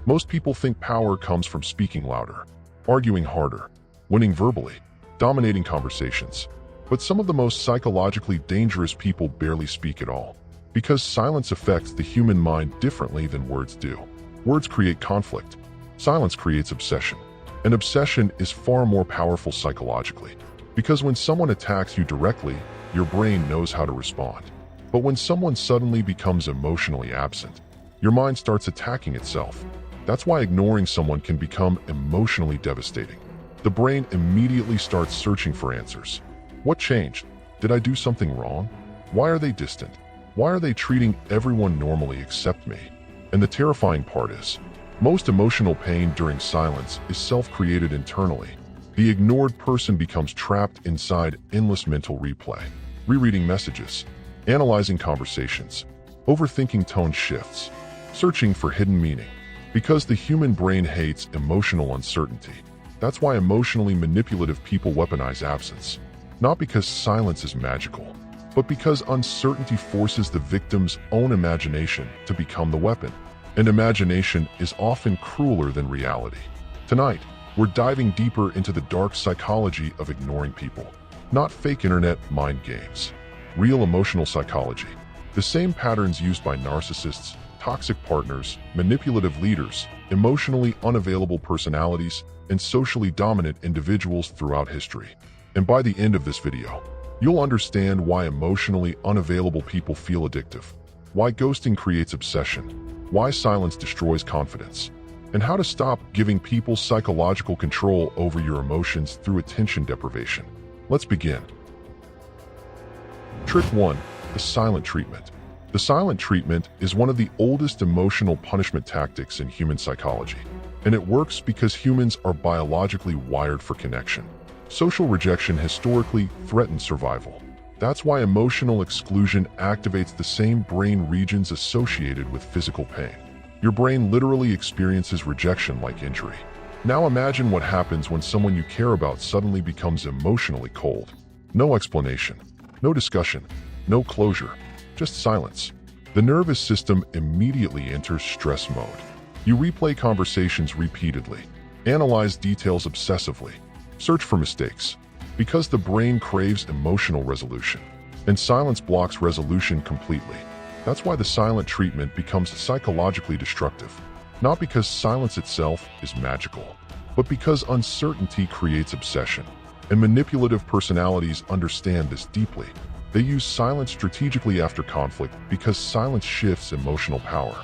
Most people think power comes from speaking louder, arguing harder, winning verbally, dominating conversations. But some of the most psychologically dangerous people barely speak at all, because silence affects the human mind differently than words do. Words create conflict. Silence creates obsession. And obsession is far more powerful psychologically, because when someone attacks you directly, your brain knows how to respond. But when someone suddenly becomes emotionally absent, your mind starts attacking itself. That's why ignoring someone can become emotionally devastating. The brain immediately starts searching for answers. What changed? Did I do something wrong? Why are they distant? Why are they treating everyone normally except me? And the terrifying part is, most emotional pain during silence is self-created internally. The ignored person becomes trapped inside endless mental replay, rereading messages, analyzing conversations, overthinking tone shifts, searching for hidden meaning. Because the human brain hates emotional uncertainty. That's why emotionally manipulative people weaponize absence. Not because silence is magical, but because uncertainty forces the victim's own imagination to become the weapon. And imagination is often crueler than reality. Tonight, we're diving deeper into the dark psychology of ignoring people. Not fake internet mind games. Real emotional psychology. The same patterns used by narcissists, toxic partners, manipulative leaders, emotionally unavailable personalities, and socially dominant individuals throughout history. And by the end of this video, you'll understand why emotionally unavailable people feel addictive, why ghosting creates obsession, why silence destroys confidence, and how to stop giving people psychological control over your emotions through attention deprivation. Let's begin. Trick 1. The silent treatment. The silent treatment is one of the oldest emotional punishment tactics in human psychology, and it works because humans are biologically wired for connection. Social rejection historically threatened survival. That's why emotional exclusion activates the same brain regions associated with physical pain. Your brain literally experiences rejection like injury. Now imagine what happens when someone you care about suddenly becomes emotionally cold. No explanation, no discussion, no closure. Just silence. The nervous system immediately enters stress mode. You replay conversations repeatedly, analyze details obsessively, search for mistakes, because the brain craves emotional resolution, and silence blocks resolution completely. That's why the silent treatment becomes psychologically destructive, not because silence itself is magical, but because uncertainty creates obsession, and manipulative personalities understand this deeply. They use silence strategically after conflict because silence shifts emotional power.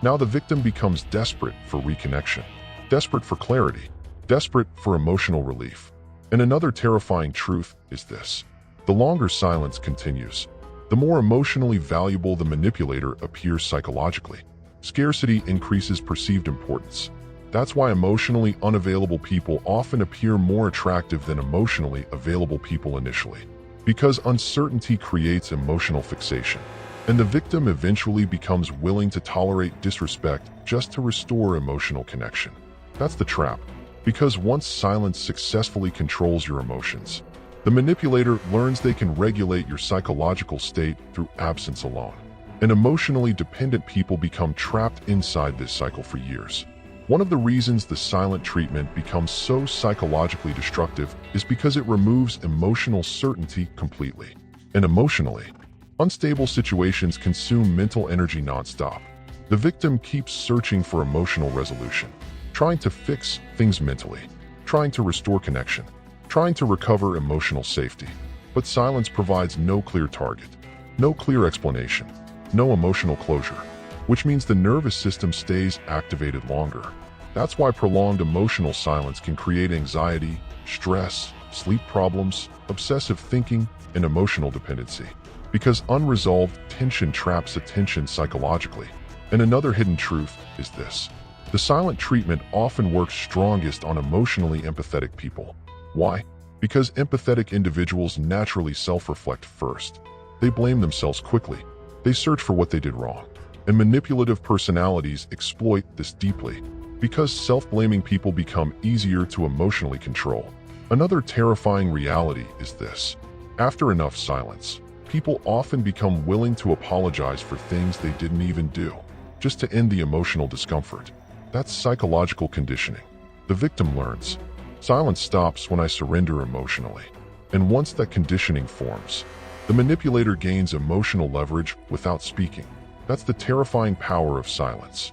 Now the victim becomes desperate for reconnection, desperate for clarity, desperate for emotional relief. And another terrifying truth is this. The longer silence continues, the more emotionally valuable the manipulator appears psychologically. Scarcity increases perceived importance. That's why emotionally unavailable people often appear more attractive than emotionally available people initially. Because uncertainty creates emotional fixation, and the victim eventually becomes willing to tolerate disrespect just to restore emotional connection. That's the trap, because once silence successfully controls your emotions, the manipulator learns they can regulate your psychological state through absence alone. And emotionally dependent people become trapped inside this cycle for years. One of the reasons the silent treatment becomes so psychologically destructive is because it removes emotional certainty completely. And emotionally, unstable situations consume mental energy nonstop. The victim keeps searching for emotional resolution, trying to fix things mentally, trying to restore connection, trying to recover emotional safety. But silence provides no clear target, no clear explanation, no emotional closure, which means the nervous system stays activated longer. That's why prolonged emotional silence can create anxiety, stress, sleep problems, obsessive thinking, and emotional dependency. Because unresolved tension traps attention psychologically. And another hidden truth is this. The silent treatment often works strongest on emotionally empathetic people. Why? Because empathetic individuals naturally self-reflect first. They blame themselves quickly. They search for what they did wrong. And manipulative personalities exploit this deeply, because self-blaming people become easier to emotionally control. Another terrifying reality is this. After enough silence, people often become willing to apologize for things they didn't even do, just to end the emotional discomfort. That's psychological conditioning. The victim learns. Silence stops when I surrender emotionally. And once that conditioning forms, the manipulator gains emotional leverage without speaking. That's the terrifying power of silence.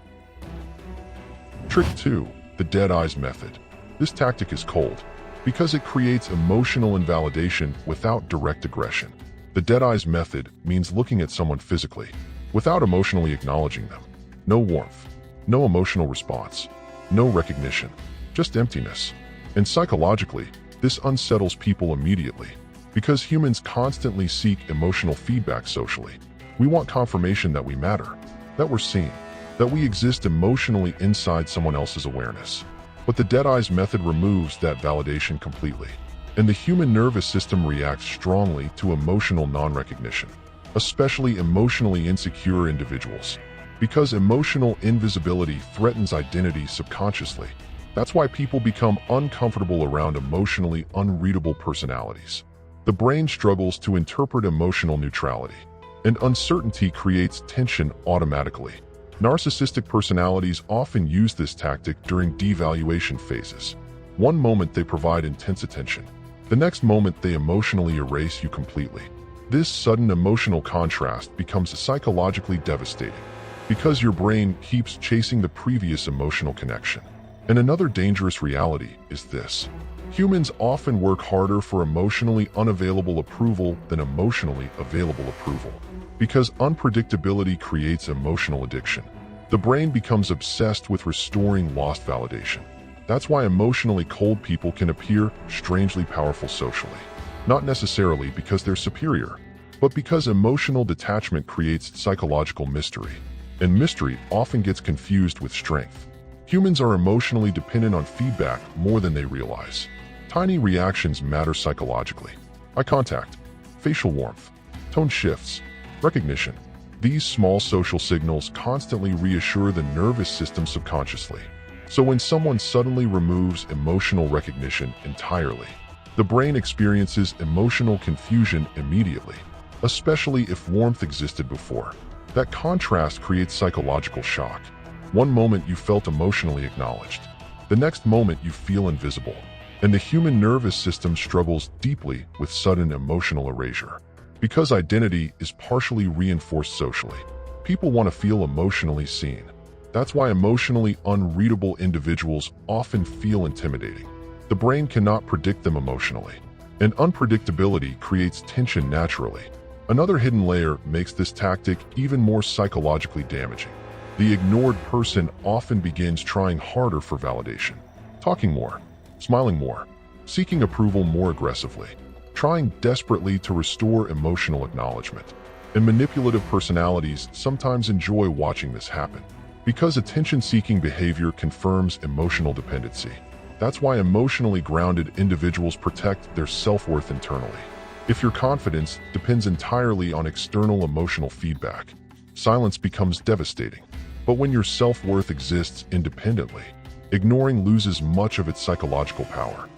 Trick 2. The dead eyes method. This tactic is cold because it creates emotional invalidation without direct aggression. The dead eyes method means looking at someone physically without emotionally acknowledging them. No warmth, no emotional response, no recognition, just emptiness. And psychologically, this unsettles people immediately because humans constantly seek emotional feedback socially. We want confirmation that we matter, that we're seen, that we exist emotionally inside someone else's awareness. But the dead eyes method removes that validation completely, and the human nervous system reacts strongly to emotional non-recognition, especially emotionally insecure individuals, because emotional invisibility threatens identity subconsciously. That's why people become uncomfortable around emotionally unreadable personalities. The brain struggles to interpret emotional neutrality, and uncertainty creates tension automatically. Narcissistic personalities often use this tactic during devaluation phases. One moment they provide intense attention. The next moment they emotionally erase you completely. This sudden emotional contrast becomes psychologically devastating because your brain keeps chasing the previous emotional connection. And another dangerous reality is this. Humans often work harder for emotionally unavailable approval than emotionally available approval, because unpredictability creates emotional addiction. The brain becomes obsessed with restoring lost validation. That's why emotionally cold people can appear strangely powerful socially. Not necessarily because they're superior, but because emotional detachment creates psychological mystery. And mystery often gets confused with strength. Humans are emotionally dependent on feedback more than they realize. Tiny reactions matter psychologically. Eye contact, facial warmth, tone shifts, recognition. These small social signals constantly reassure the nervous system subconsciously. So when someone suddenly removes emotional recognition entirely, the brain experiences emotional confusion immediately, especially if warmth existed before. That contrast creates psychological shock. One moment you felt emotionally acknowledged. The next moment you feel invisible. And the human nervous system struggles deeply with sudden emotional erasure. Because identity is partially reinforced socially, people want to feel emotionally seen. That's why emotionally unreadable individuals often feel intimidating. The brain cannot predict them emotionally, and unpredictability creates tension naturally. Another hidden layer makes this tactic even more psychologically damaging. The ignored person often begins trying harder for validation, talking more, smiling more, seeking approval more aggressively, trying desperately to restore emotional acknowledgement. And manipulative personalities sometimes enjoy watching this happen, because attention-seeking behavior confirms emotional dependency. That's why emotionally grounded individuals protect their self-worth internally. If your confidence depends entirely on external emotional feedback, silence becomes devastating. But when your self-worth exists independently, ignoring loses much of its psychological power.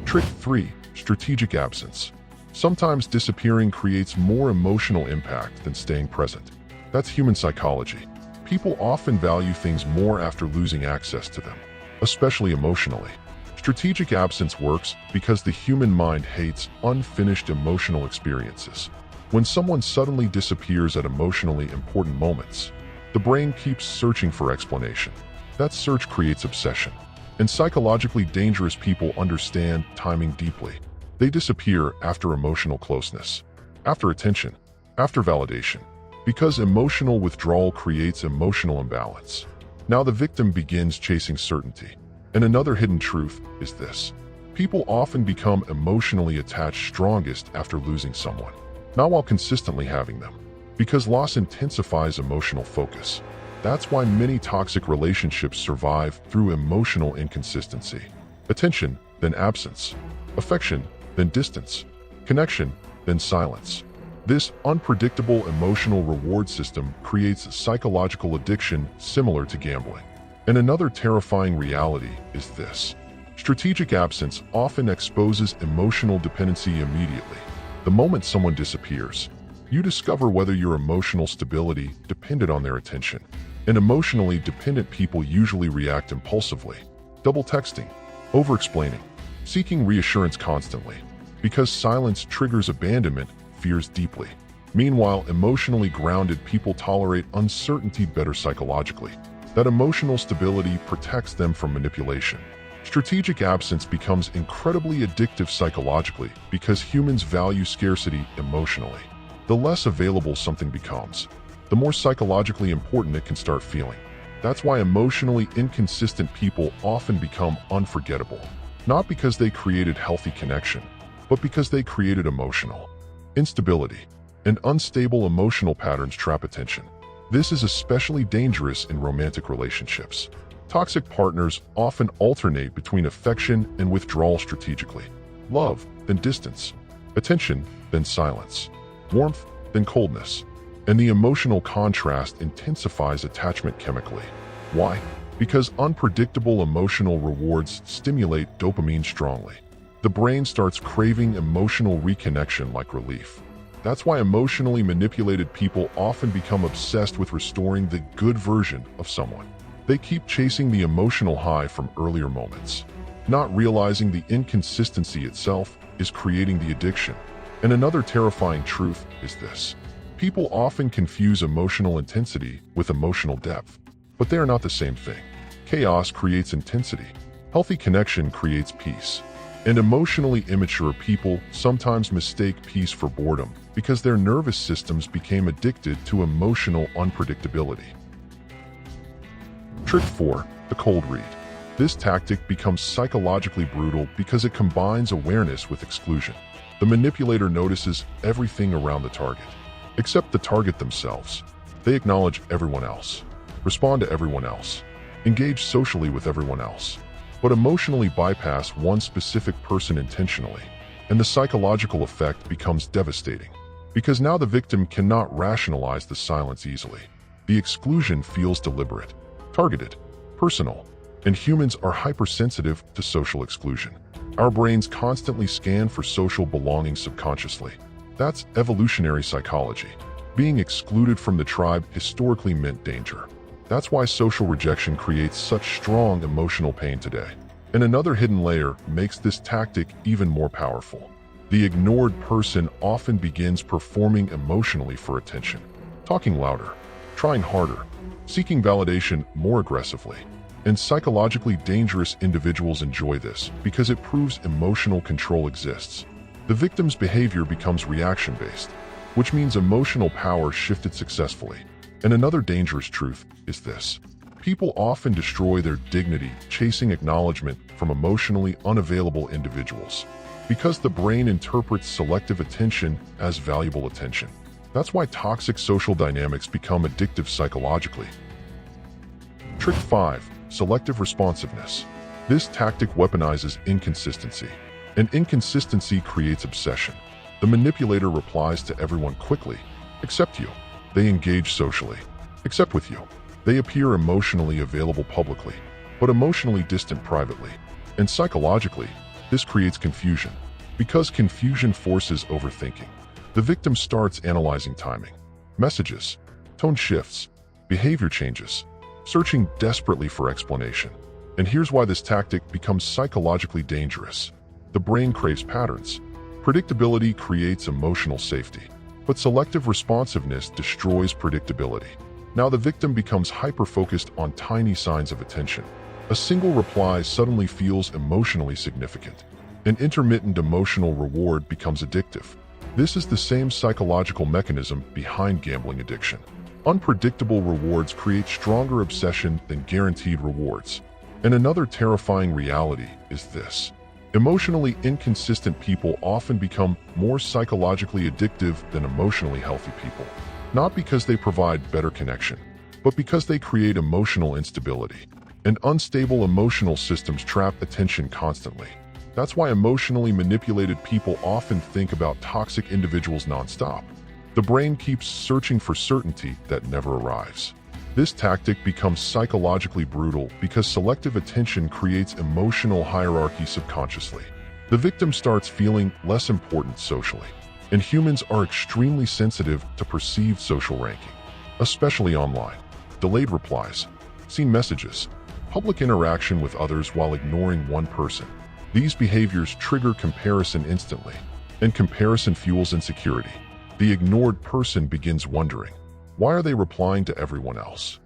Trick 3. Strategic absence. Sometimes disappearing creates more emotional impact than staying present. That's human psychology. People often value things more after losing access to them, especially emotionally. Strategic absence works because the human mind hates unfinished emotional experiences. When someone suddenly disappears at emotionally important moments, the brain keeps searching for explanation. That search creates obsession. And psychologically dangerous people understand timing deeply. They disappear after emotional closeness, after attention, after validation, because emotional withdrawal creates emotional imbalance. Now the victim begins chasing certainty. And another hidden truth is this. People often become emotionally attached strongest after losing someone, not while consistently having them, because loss intensifies emotional focus. That's why many toxic relationships survive through emotional inconsistency. Attention, then absence. Affection, then distance. Connection, then silence. This unpredictable emotional reward system creates psychological addiction similar to gambling. And another terrifying reality is this. Strategic absence often exposes emotional dependency immediately. The moment someone disappears, you discover whether your emotional stability depended on their attention. And emotionally dependent people usually react impulsively, double texting, over-explaining, seeking reassurance constantly, because silence triggers abandonment, fears deeply. Meanwhile, emotionally grounded people tolerate uncertainty better psychologically. That emotional stability protects them from manipulation. Strategic absence becomes incredibly addictive psychologically because humans value scarcity emotionally. The less available something becomes, the more psychologically important it can start feeling. That's why emotionally inconsistent people often become unforgettable. Not because they created healthy connection, but because they created emotional instability. And unstable emotional patterns trap attention. This is especially dangerous in romantic relationships. Toxic partners often alternate between affection and withdrawal strategically. Love, then distance. Attention, then silence. Warmth, then coldness. And the emotional contrast intensifies attachment chemically. Why? Because unpredictable emotional rewards stimulate dopamine strongly. The brain starts craving emotional reconnection like relief. That's why emotionally manipulated people often become obsessed with restoring the good version of someone. They keep chasing the emotional high from earlier moments, not realizing the inconsistency itself is creating the addiction. And another terrifying truth is this. People often confuse emotional intensity with emotional depth, but they are not the same thing. Chaos creates intensity. Healthy connection creates peace. And emotionally immature people sometimes mistake peace for boredom because their nervous systems became addicted to emotional unpredictability. Trick 4. The cold read. This tactic becomes psychologically brutal because it combines awareness with exclusion. The manipulator notices everything around the target, except the target themselves. They acknowledge everyone else, respond to everyone else, engage socially with everyone else, but emotionally bypass one specific person intentionally. And the psychological effect becomes devastating. Because now the victim cannot rationalize the silence easily. The exclusion feels deliberate, targeted, personal, and humans are hypersensitive to social exclusion. Our brains constantly scan for social belonging subconsciously. That's evolutionary psychology. Being excluded from the tribe historically meant danger. That's why social rejection creates such strong emotional pain today. And another hidden layer makes this tactic even more powerful. The ignored person often begins performing emotionally for attention, talking louder, trying harder, seeking validation more aggressively. And psychologically dangerous individuals enjoy this because it proves emotional control exists. The victim's behavior becomes reaction-based, which means emotional power shifted successfully. And another dangerous truth is this. People often destroy their dignity chasing acknowledgement from emotionally unavailable individuals because the brain interprets selective attention as valuable attention. That's why toxic social dynamics become addictive psychologically. Trick 5. Selective responsiveness. This tactic weaponizes inconsistency, and inconsistency creates obsession. The manipulator replies to everyone quickly, except you. They engage socially, except with you. They appear emotionally available publicly, but emotionally distant privately. And psychologically, this creates confusion. Because confusion forces overthinking. The victim starts analyzing timing, messages, tone shifts, behavior changes, searching desperately for explanation. And here's why this tactic becomes psychologically dangerous. The brain craves patterns. Predictability creates emotional safety, but selective responsiveness destroys predictability. Now the victim becomes hyper-focused on tiny signs of attention. A single reply suddenly feels emotionally significant. An intermittent emotional reward becomes addictive. This is the same psychological mechanism behind gambling addiction. Unpredictable rewards create stronger obsession than guaranteed rewards. And another terrifying reality is this. Emotionally inconsistent people often become more psychologically addictive than emotionally healthy people. Not because they provide better connection, but because they create emotional instability. And unstable emotional systems trap attention constantly. That's why emotionally manipulated people often think about toxic individuals nonstop. The brain keeps searching for certainty that never arrives. This tactic becomes psychologically brutal because selective attention creates emotional hierarchy subconsciously. The victim starts feeling less important socially, and humans are extremely sensitive to perceived social ranking, especially online. delayed replies, seen messages, public interaction with others while ignoring one person. These behaviors trigger comparison instantly, and comparison fuels insecurity. The ignored person begins wondering, why are they replying to everyone else?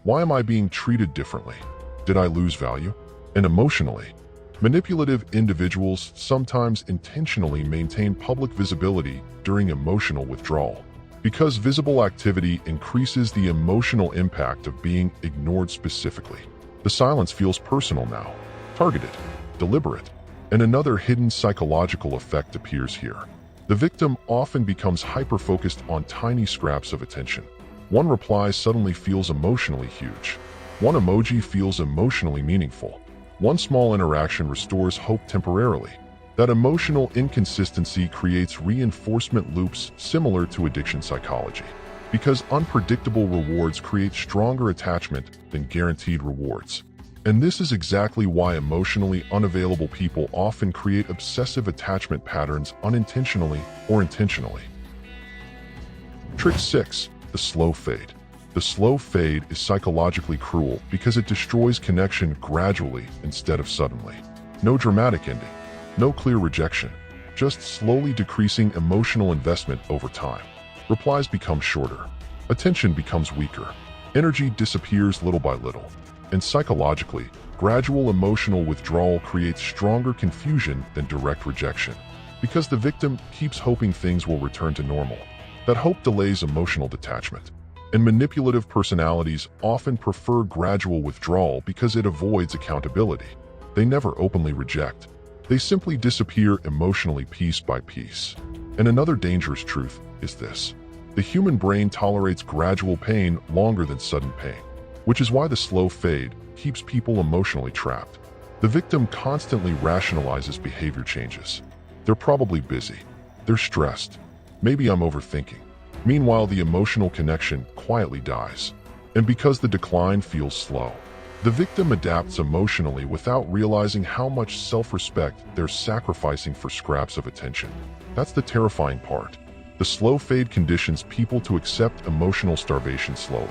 Why am I being treated differently? Did I lose value? And emotionally, manipulative individuals sometimes intentionally maintain public visibility during emotional withdrawal, because visible activity increases the emotional impact of being ignored specifically. The silence feels personal now, targeted, deliberate, and another hidden psychological effect appears here. The victim often becomes hyper-focused on tiny scraps of attention. One reply suddenly feels emotionally huge. One emoji feels emotionally meaningful. One small interaction restores hope temporarily. That emotional inconsistency creates reinforcement loops similar to addiction psychology, because unpredictable rewards create stronger attachment than guaranteed rewards. And this is exactly why emotionally unavailable people often create obsessive attachment patterns unintentionally or intentionally. Trick 6. The slow fade. The slow fade is psychologically cruel because it destroys connection gradually instead of suddenly. No dramatic ending, no clear rejection, just slowly decreasing emotional investment over time. Replies become shorter, attention becomes weaker, energy disappears little by little. And psychologically, gradual emotional withdrawal creates stronger confusion than direct rejection, because the victim keeps hoping things will return to normal. That hope delays emotional detachment. And manipulative personalities often prefer gradual withdrawal because it avoids accountability. They never openly reject. They simply disappear emotionally piece by piece. And another dangerous truth is this: the human brain tolerates gradual pain longer than sudden pain, which is why the slow fade keeps people emotionally trapped. The victim constantly rationalizes behavior changes. They're probably busy. They're stressed. Maybe I'm overthinking. Meanwhile, the emotional connection quietly dies. And because the decline feels slow, the victim adapts emotionally without realizing how much self-respect they're sacrificing for scraps of attention. That's the terrifying part. The slow fade conditions people to accept emotional starvation slowly.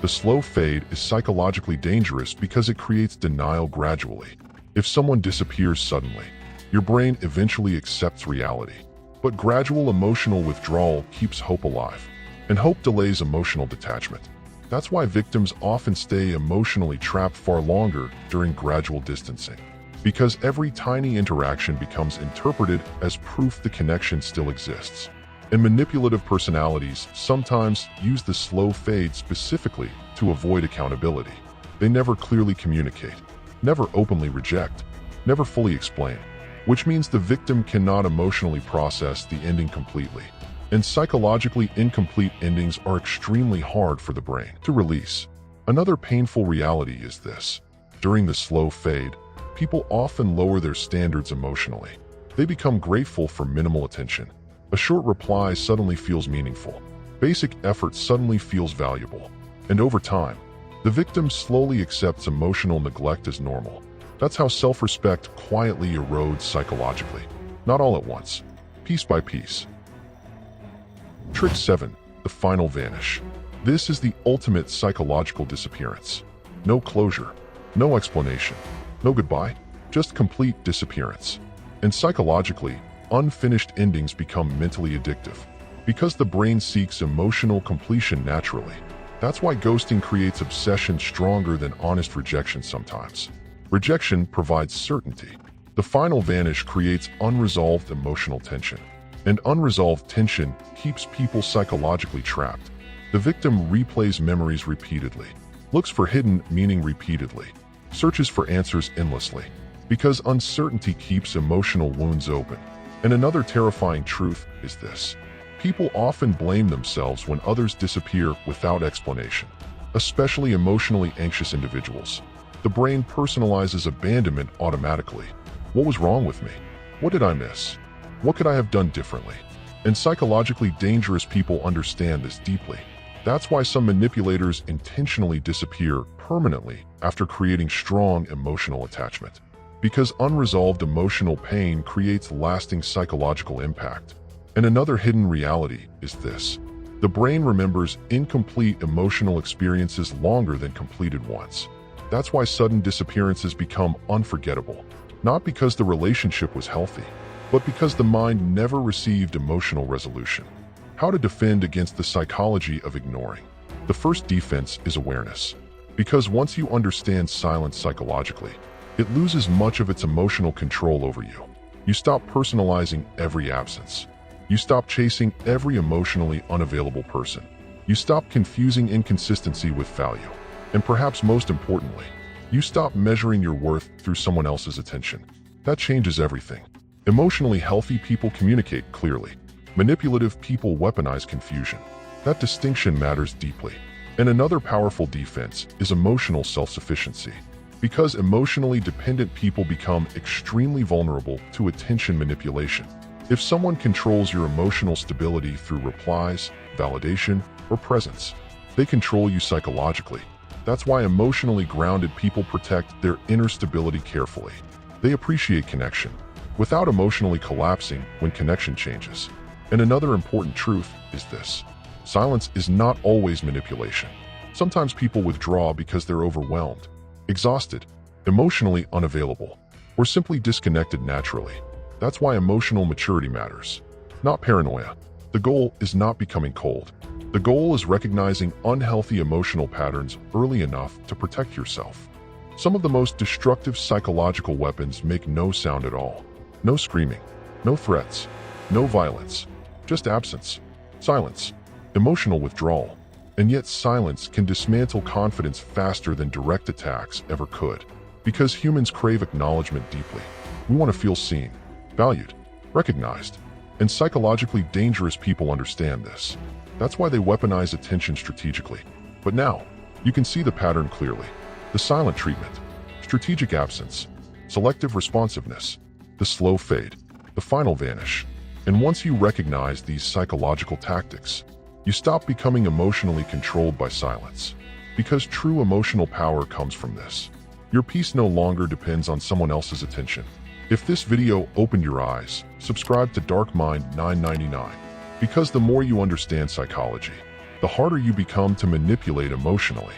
The slow fade is psychologically dangerous because it creates denial gradually. If someone disappears suddenly, your brain eventually accepts reality. But gradual emotional withdrawal keeps hope alive, and hope delays emotional detachment. That's why victims often stay emotionally trapped far longer during gradual distancing, because every tiny interaction becomes interpreted as proof the connection still exists. And manipulative personalities sometimes use the slow fade specifically to avoid accountability. They never clearly communicate, never openly reject, never fully explain, which means the victim cannot emotionally process the ending completely. And psychologically incomplete endings are extremely hard for the brain to release. Another painful reality is this: during the slow fade, people often lower their standards emotionally. They become grateful for minimal attention. A short reply suddenly feels meaningful. Basic effort suddenly feels valuable. And over time, the victim slowly accepts emotional neglect as normal. That's how self-respect quietly erodes psychologically. Not all at once, piece by piece. Trick 7. The final vanish. This is the ultimate psychological disappearance. No closure, no explanation, no goodbye, just complete disappearance. And psychologically, unfinished endings become mentally addictive, because the brain seeks emotional completion naturally. That's why ghosting creates obsession stronger than honest rejection sometimes. Rejection provides certainty. The final vanish creates unresolved emotional tension. And unresolved tension keeps people psychologically trapped. The victim replays memories repeatedly, looks for hidden meaning repeatedly, searches for answers endlessly, because uncertainty keeps emotional wounds open. And another terrifying truth is this: people often blame themselves when others disappear without explanation, especially emotionally anxious individuals. The brain personalizes abandonment automatically. What was wrong with me? What did I miss? What could I have done differently? And psychologically dangerous people understand this deeply. That's why some manipulators intentionally disappear permanently after creating strong emotional attachment. Because unresolved emotional pain creates lasting psychological impact. And another hidden reality is this: The brain remembers incomplete emotional experiences longer than completed ones. That's why sudden disappearances become unforgettable, not because the relationship was healthy, but because the mind never received emotional resolution. How to defend against the psychology of ignoring. The first defense is awareness. Because once you understand silence psychologically, it loses much of its emotional control over you. You stop personalizing every absence. You stop chasing every emotionally unavailable person. You stop confusing inconsistency with value. And perhaps most importantly, you stop measuring your worth through someone else's attention. That changes everything. Emotionally healthy people communicate clearly. Manipulative people weaponize confusion. That distinction matters deeply. And another powerful defense is emotional self-sufficiency. Because emotionally dependent people become extremely vulnerable to attention manipulation. If someone controls your emotional stability through replies, validation, or presence, they control you psychologically. That's why emotionally grounded people protect their inner stability carefully. They appreciate connection, without emotionally collapsing when connection changes. And another important truth is this: silence is not always manipulation. Sometimes people withdraw because they're overwhelmed, exhausted, emotionally unavailable, or simply disconnected naturally. That's why emotional maturity matters, not paranoia. The goal is not becoming cold. The goal is recognizing unhealthy emotional patterns early enough to protect yourself. Some of the most destructive psychological weapons make no sound at all. No screaming, no threats, no violence, just absence, silence, emotional withdrawal. And yet silence can dismantle confidence faster than direct attacks ever could. Because humans crave acknowledgement deeply. We want to feel seen, valued, recognized. And psychologically dangerous people understand this. That's why they weaponize attention strategically. But now, you can see the pattern clearly. The silent treatment, strategic absence, selective responsiveness, the slow fade, the final vanish. And once you recognize these psychological tactics, you stop becoming emotionally controlled by silence. Because true emotional power comes from this. Your peace no longer depends on someone else's attention. If this video opened your eyes, subscribe to Dark Mind 999. Because the more you understand psychology, the harder you become to manipulate emotionally.